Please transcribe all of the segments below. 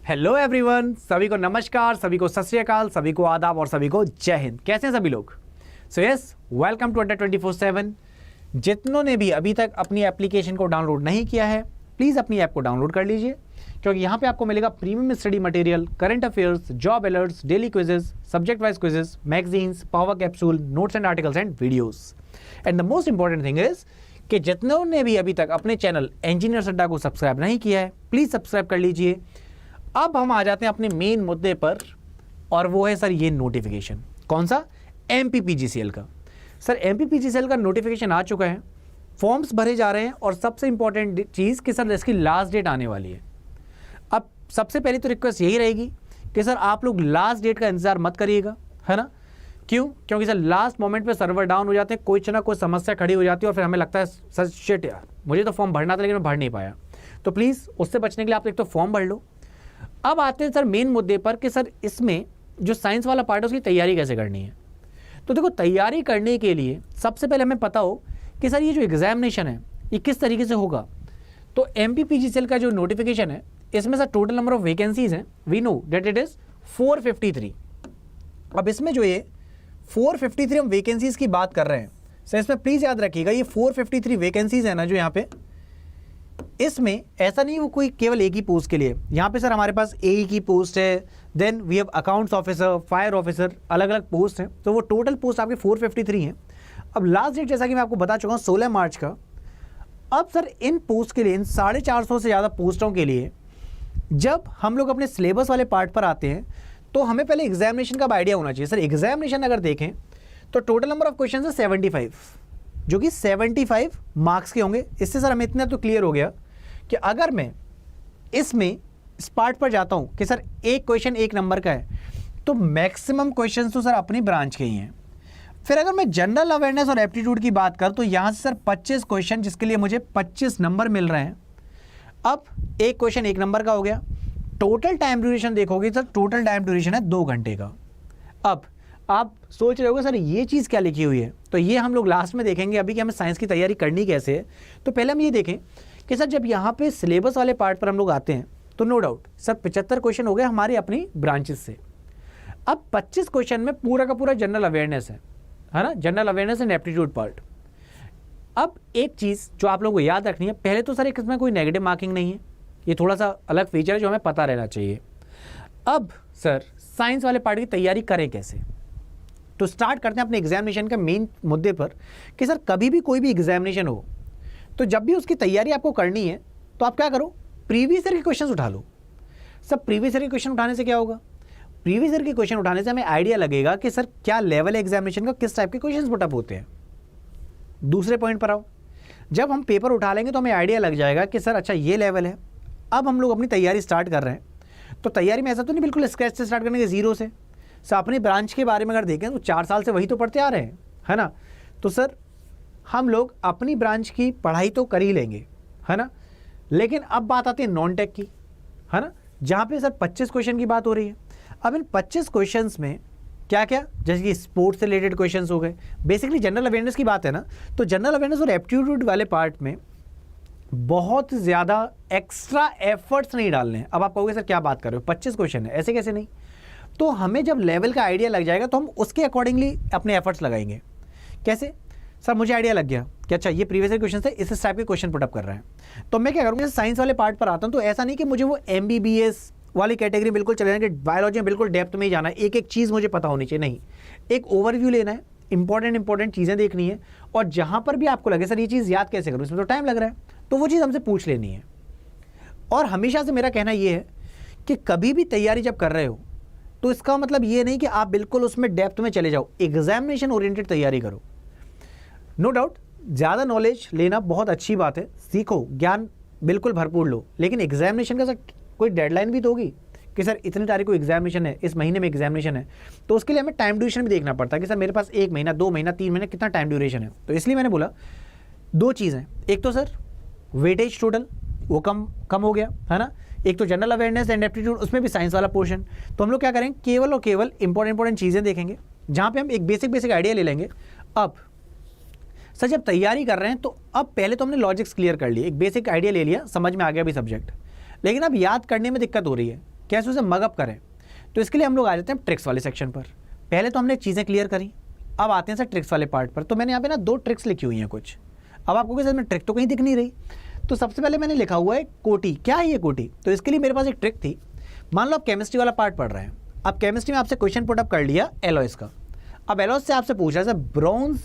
Hello everyone, सभी को नमस्कार, सभी को सत श्री अकाल, सभी को आदाब और सभी को जय हिंद। कैसे हैं सभी लोग? सो यस, वेलकम टू अड्डा 24/7। जितनों ने भी अभी तक अपनी एप्लीकेशन को डाउनलोड नहीं किया है, प्लीज़ अपनी ऐप को डाउनलोड कर लीजिए, क्योंकि यहाँ पे आपको मिलेगा premium study material, current affairs, job alerts, daily quizzes, subject wise quizzes, magazines, power capsule, notes and articles and videos. And the most important thing is कि जितनों ने भी अभी तक अपने चैनल इंजीनियर अड्डा को सब्सक्राइब नहीं किया है, प्लीज़ सब्सक्राइब कर लीजिए। अब हम आ जाते हैं अपने मेन मुद्दे पर, और वो है सर ये नोटिफिकेशन। कौन सा? एमपीपीजीसीएल का। सर एमपीपीजीसीएल का नोटिफिकेशन आ चुका है, फॉर्म्स भरे जा रहे हैं, और सबसे इंपॉर्टेंट चीज़ कि सर इसकी लास्ट डेट आने वाली है। अब सबसे पहले तो रिक्वेस्ट यही रहेगी कि सर आप लोग लास्ट डेट का इंतजार मत करिएगा, है ना? क्यों? क्योंकि सर लास्ट मोमेंट पे सर्वर डाउन हो जाते हैं, कोई ना कोई समस्या खड़ी हो जाती है, और फिर हमें लगता है सर शिट यार, मुझे तो फॉर्म भरना था लेकिन मैं भर नहीं पाया। तो प्लीज़ उससे बचने के लिए आप एक तो फॉर्म भर लो। अब आते हैं सर मेन मुद्दे पर कि सर इसमें जो साइंस वाला पार्ट है उसकी तैयारी कैसे करनी है। तो देखो, तैयारी करने के लिए सबसे पहले हमें पता हो कि सर ये जो एग्जामिनेशन है ये किस तरीके से होगा। तो एमपीपीजीसीएल का जो नोटिफिकेशन है, इसमें sir total number of vacancies हैं, we know that it is 453। अब इसमें जो ये 453 हम वैकेंसीज की बात कर रहे हैं सर, इसमें प्लीज़ याद रखिएगा ये 453 वैकेंसीज है ना जो यहाँ पे, इसमें ऐसा नहीं वो कोई केवल एक ही पोस्ट के लिए। यहाँ पे सर हमारे पास ए की पोस्ट है, then we have accounts officer, fire officer, अलग अलग पोस्ट हैं। तो वो टोटल पोस्ट आपके 453 हैं। अब लास्ट डेट जैसा कि मैं आपको बता चुका हूँ 16 मार्च का। अब सर इन पोस्ट के लिए, इन 450 से ज़्यादा पोस्टों के लिए जब हम लोग अपने सिलेबस वाले पार्ट पर आते हैं तो हमें पहले एग्जामिनेशन का आइडिया होना चाहिए। सर एग्जामिनेशन अगर देखें तो टोटल नंबर ऑफ क्वेश्चन है 75, जो कि 75 मार्क्स के होंगे। इससे सर हमें इतना तो क्लियर हो गया कि अगर मैं इसमें इस पार्ट पर जाता हूं कि सर एक क्वेश्चन एक नंबर का है, तो मैक्सिमम क्वेश्चंस तो सर अपनी ब्रांच के ही हैं। फिर अगर मैं जनरल अवेयरनेस और एप्टीट्यूड की बात कर, तो यहां से सर 25 क्वेश्चन, जिसके लिए मुझे 25 नंबर मिल रहे हैं। अब एक क्वेश्चन एक नंबर का हो गया। टोटल टाइम ड्यूरेशन देखोगे सर, टोटल टाइम ड्यूरेशन है 2 घंटे का। अब आप सोच रहे होगे सर ये चीज़ क्या लिखी हुई है, तो ये हम लोग लास्ट में देखेंगे। अभी कि हमें साइंस की तैयारी करनी कैसे है, तो पहले हम ये देखें कि सर जब यहाँ पे सिलेबस वाले पार्ट पर हम लोग आते हैं तो नो डाउट सर 75 क्वेश्चन हो गए हमारी अपनी ब्रांचेस से। अब 25 क्वेश्चन में पूरा का पूरा जनरल अवेयरनेस है ना, general awareness and aptitude part. अब एक चीज़ जो आप लोगों को याद रखनी है, पहले तो सर एक इसमें कोई नेगेटिव मार्किंग नहीं है, ये थोड़ा सा अलग फीचर है जो हमें पता रहना चाहिए। अब सर साइंस वाले पार्ट की तैयारी करें कैसे, तो स्टार्ट करते हैं अपने एग्जामिनेशन के मेन मुद्दे पर कि सर कभी भी कोई भी एग्जामिनेशन हो तो जब भी उसकी तैयारी आपको करनी है तो आप क्या करो, प्रीवियस ईयर के क्वेश्चंस उठा लो। सब प्रीवियस ईयर के क्वेश्चन उठाने से क्या होगा, प्रीवियस ईयर के क्वेश्चन उठाने से हमें आइडिया लगेगा कि सर क्या लेवल है एग्जामिनेशन का, किस टाइप के क्वेश्चंस पुटअप होते हैं। दूसरे पॉइंट पर आओ, जब हम पेपर उठा लेंगे तो हमें आइडिया लग जाएगा कि सर अच्छा ये लेवल है। अब हम लोग अपनी तैयारी स्टार्ट कर रहे हैं, तो तैयारी में ऐसा तो नहीं बिल्कुल स्क्रैच से स्टार्ट करने के, जीरो से। सर अपनी ब्रांच के बारे में अगर देखें तो 4 साल से वही तो पढ़ते आ रहे हैं, है ना। तो सर हम लोग अपनी ब्रांच की पढ़ाई तो कर ही लेंगे, है ना। लेकिन अब बात आती है नॉन टेक की, है ना, जहाँ पे सर 25 क्वेश्चन की बात हो रही है। अब इन 25 क्वेश्चंस में क्या क्या, जैसे कि स्पोर्ट्स से रिलेटेड क्वेश्चंस हो गए, बेसिकली जनरल अवेयरनेस की बात है ना, तो जनरल अवेयरनेस और एप्टीट्यूड वाले पार्ट में बहुत ज़्यादा एक्स्ट्रा एफर्ट्स नहीं डालने हैं। अब आप कहोगे सर क्या बात कर रहे हो, 25 क्वेश्चन है, ऐसे कैसे नहीं। तो हमें जब लेवल का आइडिया लग जाएगा तो हम उसके अकॉर्डिंगली अपने एफर्ट्स लगाएंगे। कैसे? सर मुझे आइडिया लग गया कि अच्छा ये प्रीवियस क्वेश्चन है, इस टाइप के क्वेश्चन पुटअप कर रहे हैं, तो मैं क्या करूँगा, साइंस वाले पार्ट पर आता हूँ। तो ऐसा नहीं कि मुझे वो MBBS वाली कैटेगरी बिल्कुल चले जाना, कि बायोलॉजी में बिल्कुल डेप्थ में ही जाना है, एक एक चीज़ मुझे पता होनी चाहिए। नहीं, एक ओवरव्यू लेना है, इंपॉर्टेंट चीज़ें देखनी है, और जहाँ पर भी आपको लगे सर ये चीज़ याद कैसे करूँ, इसमें तो टाइम लग रहा है, तो वो चीज़ हमसे पूछ लेनी है। और हमेशा से मेरा कहना ये है कि कभी भी तैयारी जब कर रहे हो तो इसका मतलब ये नहीं कि आप बिल्कुल उसमें डेप्थ में चले जाओ, एग्जामिनेशन ओरिएंटेड तैयारी करो। नो डाउट ज़्यादा नॉलेज लेना बहुत अच्छी बात है, सीखो, ज्ञान बिल्कुल भरपूर लो, लेकिन एग्जामिनेशन का सर कोई डेडलाइन भी तो होगी कि सर इतनी तारीख को एग्जामिनेशन है, इस महीने में एग्जामिनेशन है, तो उसके लिए हमें टाइम ड्यूरेशन भी देखना पड़ता है कि सर मेरे पास 1 महीना, 2 महीना, 3 महीना कितना टाइम ड्यूरेशन है। तो इसलिए मैंने बोला 2 चीज़ें, एक तो सर वेटेज टोटल वो कम हो गया, है ना, एक तो जनरल अवेयरनेस एंड एप्टीट्यूड, उसमें भी साइंस वाला पोर्शन। तो हम लोग क्या करेंगे, केवल और केवल इंपॉर्टेंट चीज़ें देखेंगे, जहाँ पे हम एक बेसिक आइडिया ले लेंगे। अब सर जब तैयारी कर रहे हैं तो अब पहले तो हमने लॉजिक्स क्लियर कर लिए, एक बेसिक आइडिया ले लिया, समझ में आ गया भी सब्जेक्ट, लेकिन अब याद करने में दिक्कत हो रही है कैसे उसे मगअप करें। तो इसके लिए हम लोग आ जाते हैं ट्रिक्स वाले सेक्शन पर। पहले तो हमने चीज़ें क्लियर करी, अब आते हैं सर ट्रिक्स वाले पार्ट पर। तो मैंने यहाँ पे ना 2 ट्रिक्स लिखी हुई हैं कुछ। अब आपको क्या सर में ट्रिक तो कहीं दिख नहीं रही, तो सबसे पहले मैंने लिखा हुआ है कोटी। क्या है ये कोटी? तो इसके लिए मेरे पास एक ट्रिक थी। मान लो आप केमिस्ट्री वाला पार्ट पढ़ रहे हैं, अब केमिस्ट्री में आपसे क्वेश्चन पुट अप कर लिया एलॉयस का। अब एलॉयस से आपसे पूछा सर ब्रोंज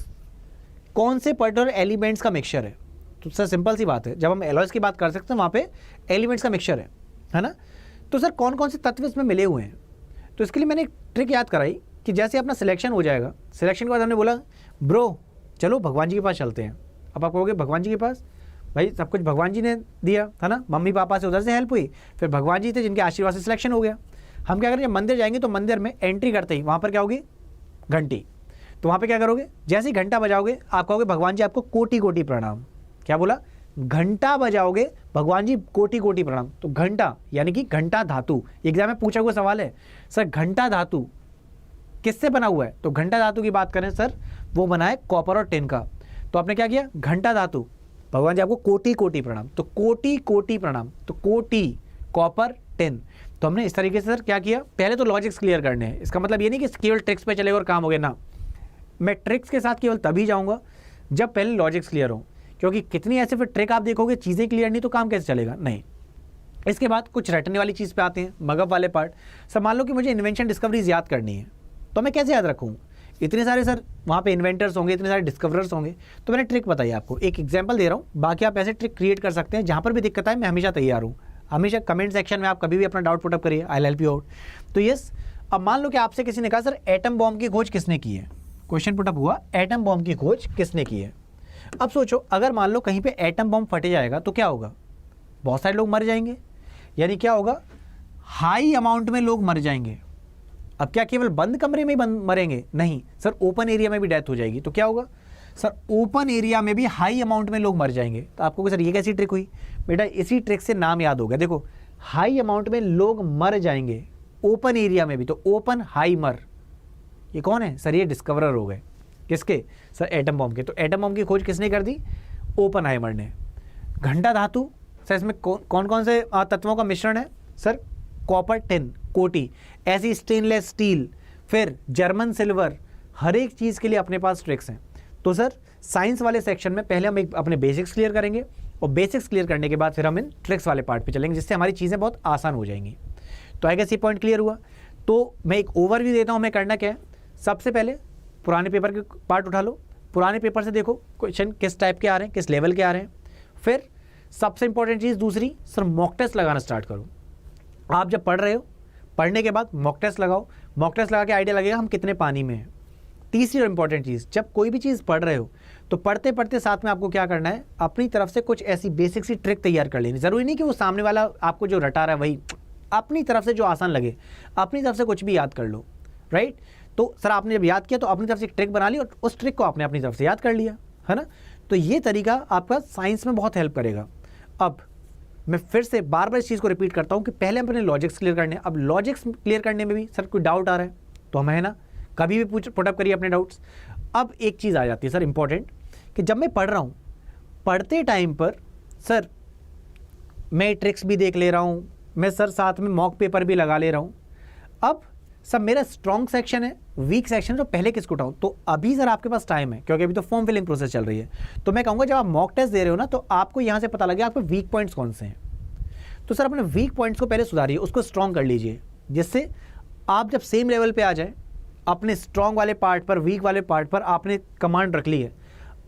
कौन से पर्टिकुलर एलिमेंट्स का मिक्सचर है। तो सर सिंपल सी बात है, जब हम एलॉयस की बात कर सकते हैं वहाँ पे एलिमेंट्स का मिक्सचर है ना। तो सर कौन कौन से तत्व इसमें मिले हुए हैं। तो इसके लिए मैंने एक ट्रिक याद कराई कि जैसे अपना सिलेक्शन हो जाएगा, सिलेक्शन के बाद हमने बोला ब्रो चलो भगवान जी के पास चलते हैं। अब आप कहोगे भगवान जी के पास, भाई सब कुछ भगवान जी ने दिया था ना, मम्मी पापा से उधर से हेल्प हुई, फिर भगवान जी थे जिनके आशीर्वाद से सिलेक्शन हो गया। हम क्या करेंगे, मंदिर जाएंगे तो मंदिर में एंट्री करते ही वहाँ पर क्या होगी, घंटी। तो वहाँ पे क्या करोगे, जैसे ही घंटा बजाओगे आप कहोगे भगवान जी आपको कोटि कोटि प्रणाम। क्या बोला, घंटा बजाओगे भगवान जी कोटि कोटि प्रणाम। तो घंटा यानी कि घंटा धातु, एग्जाम में पूछा हुआ सवाल है सर घंटा धातु किससे बना हुआ है। तो घंटा धातु की बात करें सर वो बना है कॉपर और टिन का। तो आपने क्या किया, घंटा धातु भगवान जी आपको कोटि कोटि प्रणाम। तो कोटि कोटि प्रणाम, तो कोटि कॉपर टिन। तो हमने इस तरीके से सर क्या किया, पहले तो लॉजिक्स क्लियर करने हैं। इसका मतलब ये नहीं कि केवल ट्रिक्स पे चलेगा और काम हो गया ना, मैं ट्रिक्स के साथ केवल तभी जाऊंगा जब पहले लॉजिक्स क्लियर हो, क्योंकि कितनी ऐसे फिर ट्रिक आप देखोगे चीज़ें क्लियर नहीं तो काम कैसे चलेगा, नहीं। इसके बाद कुछ रटने वाली चीज़ पे आते हैं, मगअप वाले पार्ट। सर मान लो कि मुझे इन्वेंशन डिस्कवरीज याद करनी है, तो मैं कैसे याद रखूँ, इतने सारे सर वहाँ पे इन्वेंटर्स होंगे, इतने सारे डिस्कवरर्स होंगे। तो मैंने ट्रिक बताई आपको, एक एग्जांपल दे रहा हूँ, बाकी आप ऐसे ट्रिक क्रिएट कर सकते हैं। जहाँ पर भी दिक्कत आए मैं हमेशा तैयार हूँ, हमेशा कमेंट सेक्शन में आप कभी भी अपना डाउट पुटअप करिए, I will help you out. तो यस, अब मान लो कि आपसे किसी ने कहा सर एटम बॉम्ब की खोज किसने की है, क्वेश्चन पुटअप हुआ एटम बॉम्ब की खोज किसने की है। अब सोचो अगर मान लो कहीं पे एटम बॉम्ब फट जाएगा तो क्या होगा, बहुत सारे लोग मर जाएंगे, यानी क्या होगा, हाई अमाउंट में लोग मर जाएंगे। अब क्या केवल बंद कमरे में ही मरेंगे, नहीं सर ओपन एरिया में भी डेथ हो जाएगी। तो क्या होगा सर, ओपन एरिया में भी हाई अमाउंट में लोग मर जाएंगे। तो आपको सर ये कैसी ट्रिक हुई, बेटा इसी ट्रिक से नाम याद हो गया। देखो हाई अमाउंट में लोग मर जाएंगे ओपन एरिया में भी, तो ओपन हाई मर, ये कौन है सर, ये डिस्कवरर हो गए किसके, सर एटम बॉम्ब के। तो एटम बॉम्ब की खोज किसने कर दी, ओपनहाइमर ने। घंटा धातु सर इसमें कौन कौन से तत्वों का मिश्रण है, सर कॉपर टिन कोटि, ऐसी स्टेनलेस स्टील, फिर जर्मन सिल्वर, हर एक चीज़ के लिए अपने पास ट्रिक्स हैं। तो सर साइंस वाले सेक्शन में पहले हम एक अपने बेसिक्स क्लियर करेंगे, और बेसिक्स क्लियर करने के बाद फिर हम इन ट्रिक्स वाले पार्ट पे चलेंगे, जिससे हमारी चीज़ें बहुत आसान हो जाएंगी। तो आई गेस ये पॉइंट क्लियर हुआ। तो मैं एक ओवरव्यू देता हूँ, मैं करना क्या है, सबसे पहले पुराने पेपर के पार्ट उठा लो, पुराने पेपर से देखो क्वेश्चन किस टाइप के आ रहे हैं, किस लेवल के आ रहे हैं। फिर सबसे इंपॉर्टेंट चीज़ दूसरी, सर मॉक टेस्ट लगाना स्टार्ट करो। आप जब पढ़ रहे हो, पढ़ने के बाद मॉक टेस्ट लगाओ, मॉक टेस्ट लगा के आइडिया लगेगा हम कितने पानी में हैं। तीसरी और इंपॉर्टेंट चीज़, जब कोई भी चीज़ पढ़ रहे हो तो पढ़ते पढ़ते साथ में आपको क्या करना है, अपनी तरफ से कुछ ऐसी बेसिक सी ट्रिक तैयार कर लेनी। ज़रूरी नहीं कि वो सामने वाला आपको जो रटा रहा है वही, अपनी तरफ से जो आसान लगे अपनी तरफ से कुछ भी याद कर लो, राइट। तो सर आपने जब याद किया तो अपनी तरफ से एक ट्रिक बना ली और उस ट्रिक को आपने अपनी तरफ से याद कर लिया, है ना। तो ये तरीका आपका साइंस में बहुत हेल्प करेगा। अब मैं फिर से बार बार इस चीज़ को रिपीट करता हूँ कि पहले हम अपने लॉजिक्स क्लियर करने हैं। अब लॉजिक्स क्लियर करने में भी सर कोई डाउट आ रहा है तो हम है ना कभी भी पुटअप करिए अपने डाउट्स। अब एक चीज़ आ जाती है सर इंपॉर्टेंट, कि जब मैं पढ़ रहा हूँ, पढ़ते टाइम पर सर मैं ट्रिक्स भी देख ले रहा हूँ, मैं सर साथ में मॉक पेपर भी लगा ले रहा हूँ। अब सब मेरा स्ट्रॉन्ग सेक्शन है, वीक सेक्शन है, तो पहले किसको उठाऊं। तो अभी सर आपके पास टाइम है क्योंकि अभी तो फॉर्म फिलिंग प्रोसेस चल रही है। तो मैं कहूँगा जब आप मॉक टेस्ट दे रहे हो ना तो आपको यहाँ से पता लगे आपके वीक पॉइंट्स कौन से हैं। तो सर अपने वीक पॉइंट्स को पहले सुधारिए, उसको स्ट्रॉन्ग कर लीजिए, जिससे आप जब सेम लेवल पर आ जाए अपने स्ट्रॉन्ग वाले पार्ट पर, वीक वाले पार्ट पर आपने कमांड रख ली है।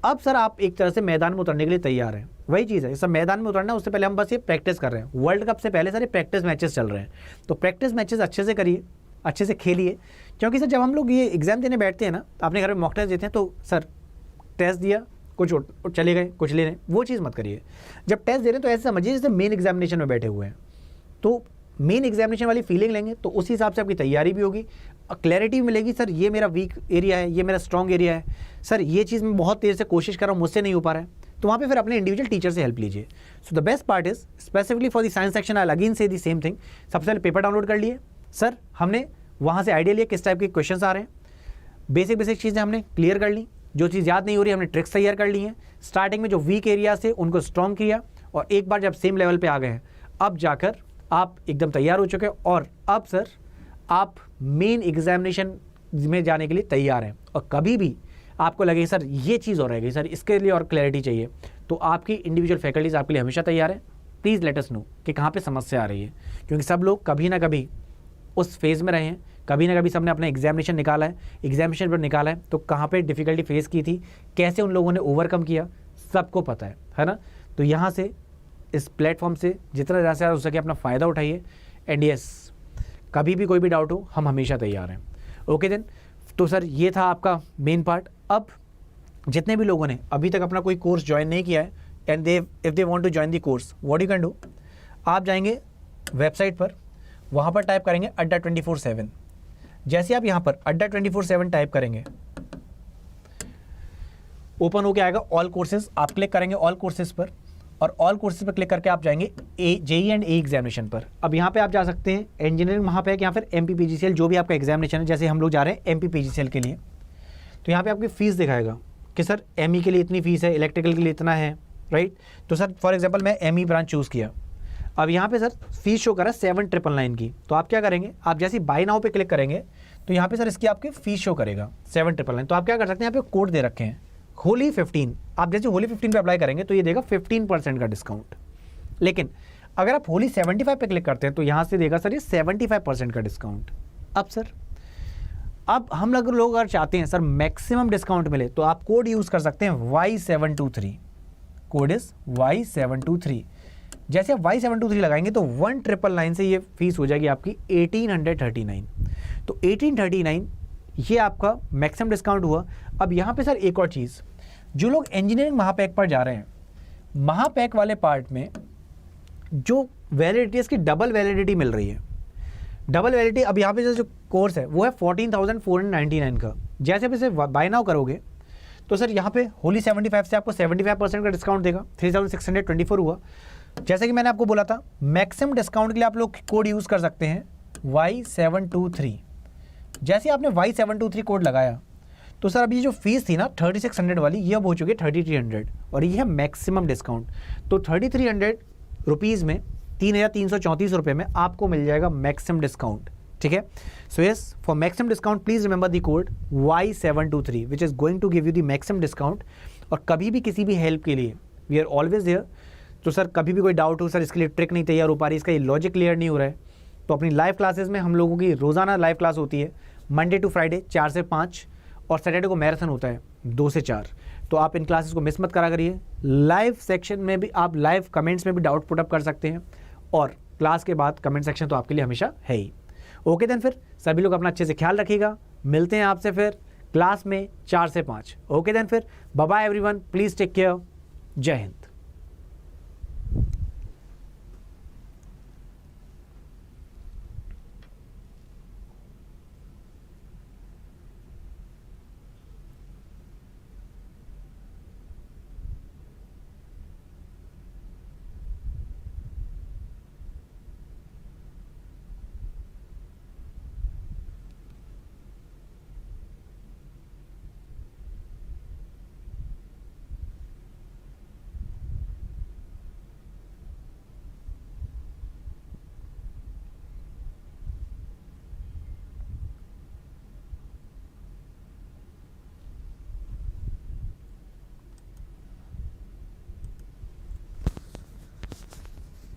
अब सर आप एक तरह से मैदान में उतरने के लिए तैयार हैं। वही चीज़ है, सब मैदान में उतरना, उससे पहले हम बस ये प्रैक्टिस कर रहे हैं। वर्ल्ड कप से पहले सर ये प्रैक्टिस मैचेस चल रहे हैं, तो प्रैक्टिस मैचेस अच्छे से करिए, अच्छे से खेलिए। क्योंकि सर जब हम लोग ये एग्जाम देने बैठते हैं ना, अपने घर में मॉक टेस्ट देते हैं, तो सर टेस्ट दिया कुछ चले गए कुछ ले रहे, वो चीज़ मत करिए। जब टेस्ट दे रहे हैं तो ऐसे समझिए जैसे मेन एग्जामिनेशन में बैठे हुए हैं, तो मेन एग्जामिनेशन वाली फीलिंग लेंगे तो उसी हिसाब से आपकी तैयारी भी होगी, क्लैरिटी मिलेगी। सर ये मेरा वीक एरिया है, ये मेरा स्ट्रॉन्ग एरिया है, सर ये चीज़ मैं बहुत देर से कोशिश कर रहा हूँ, मुझसे नहीं हो पा रहा है, तो वहाँ पे फिर अपने इंडिविजुअल टीचर से हेल्प लीजिए। So the best part is specifically for the science section I again से द सेम थिंग। सबसे पहले पेपर डाउनलोड कर लिए सर, हमने वहाँ से आइडिया लिया किस टाइप के क्वेश्चन आ रहे हैं, बेसिक चीज़ें हमने क्लियर कर ली, जो चीज़ याद नहीं हो रही हमने ट्रिक्स तैयार कर ली हैं। स्टार्टिंग में जो वीक एरिया से उनको स्ट्रॉन्ग किया, और एक बार जब सेम लेवल पे आ गए हैं अब जाकर आप एकदम तैयार हो चुके हैं और अब सर आप मेन एग्जामिनेशन में जाने के लिए तैयार हैं, और कभी भी आपको लगे सर ये चीज़ और रह गई, सर इसके लिए और क्लैरिटी चाहिए, तो आपकी इंडिविजुअल फैकल्टीज आपके लिए हमेशा तैयार है। प्लीज़ लेट अस नो कि कहाँ पे समस्या आ रही है, क्योंकि सब लोग कभी ना कभी उस फेज़ में रहे हैं, कभी ना कभी सबने अपना एग्जामिनेशन निकाला है, एग्जामिनेशन पर निकाला है तो कहाँ पे डिफ़िकल्टी फेस की थी, कैसे उन लोगों ने ओवरकम किया, सबको पता है ना। तो यहाँ से इस प्लेटफॉर्म से जितना ज़्यादा से ज़्यादा हो सके अपना फ़ायदा उठाइए, एंड यस कभी भी कोई भी डाउट हो हम हमेशा तैयार हैं। ओके देन, तो सर ये था आपका मेन पार्ट। अब जितने भी लोगों ने अभी तक अपना कोई कोर्स ज्वाइन नहीं किया है and if they want to join the course, what you can do, आप जाएंगे वेबसाइट पर, वहाँ पर टाइप करेंगे अड्डा 24/7। जैसे आप यहाँ पर अड्डा 24/7 टाइप करेंगे, ओपन होके आएगा ऑल कोर्सेज, आप क्लिक करेंगे ऑल कोर्सेज पर, और ऑल कोर्सेज पर क्लिक करके आप जाएंगे जेई एंड ए एग्जामिनेशन पर। अब यहाँ पे आप जा सकते हैं इंजीनियरिंग महापैक या फिर MPPGCL, जो भी आपका एग्जामिनेशन है। जैसे हम लोग जा रहे हैं MPPGCL के लिए, तो यहाँ पे आपकी फ़ीस दिखाएगा कि सर ME के लिए इतनी फ़ीस है, इलेक्ट्रिकल के लिए इतना है, राइट। तो सर फॉर एग्जाम्पल मैं ME ब्रांच चूज़ किया, अब यहाँ पे सर फीस शो करा 7,999 की, तो आप क्या करेंगे, आप जैसे बाय नाउ पे क्लिक करेंगे तो यहाँ पे सर इसकी आपकी फ़ीस शो करेगा 7,999। तो आप क्या कर सकते हैं, यहाँ पे कोड दे रखे हैं होली 15, आप जैसे होली 15 पे अप्लाई करेंगे तो ये देगा 15% का डिस्काउंट। लेकिन अगर आप होली 75 पे क्लिक करते हैं तो यहाँ से देगा सर ये 75% का डिस्काउंट। अब हम लोग अगर चाहते हैं सर मैक्सिमम डिस्काउंट मिले तो आप कोड यूज़ कर सकते हैं Y723, कोड इज़ Y723। जैसे आप Y723 लगाएंगे तो 1,999 से ये फीस हो जाएगी आपकी 1,839। तो 1,839 ये आपका मैक्सिमम डिस्काउंट हुआ। अब यहाँ पे सर एक और चीज़, जो लोग इंजीनियरिंग महापैक पर जा रहे हैं, महापैक वाले पार्ट में जो वैलिडिटी, इसकी डबल वैलिडिटी मिल रही है। डबल वैलिडिटी अब यहाँ पे जो कोर्स है वो है 14,499 का। जैसे आप इसे बाय नाउ करोगे तो सर यहाँ पे होली 75 से आपको 75% का डिस्काउंट देगा, 3,624 हुआ। जैसे कि मैंने आपको बोला था मैक्सिमम डिस्काउंट के लिए आप लोग कोड यूज़ कर सकते हैं Y723। जैसे आपने Y723 कोड लगाया तो सर अभी जो फीस थी ना 3,600 वाली, ये अब हो चुकी है 3,300, और ये है मैक्सिमम डिस्काउंट। तो 3,300 रुपीज़ में 3,334 रुपये में आपको मिल जाएगा मैक्सिमम डिस्काउंट, ठीक है। So yes, for maximum discount please remember the code Y723 which is going to give you the maximum discount. और कभी भी किसी भी हेल्प के लिए वी आर ऑलवेज हियर। तो सर कभी भी कोई डाउट हो, सर इसके लिए ट्रिक नहीं तैयार हो पा रही, इसका ये लॉजिक क्लियर नहीं हो रहा है, तो अपनी लाइव क्लासेस में हम लोगों की रोज़ाना लाइव क्लास होती है मंडे टू फ्राइडे 4 से 5, और सैटरडे को मैराथन होता है 2 से 4। तो आप इन क्लासेस को मिस मत करा करिए। लाइव सेक्शन में भी आप लाइव कमेंट्स में भी डाउट पुट अप कर सकते हैं, और क्लास के बाद कमेंट सेक्शन तो आपके लिए हमेशा है ही। ओके देन, फिर सभी लोग अपना अच्छे से ख्याल रखिएगा, मिलते हैं आपसे फिर क्लास में 4 से 5। ओके देन, फिर bye bye everyone, please take care, जय हिंद।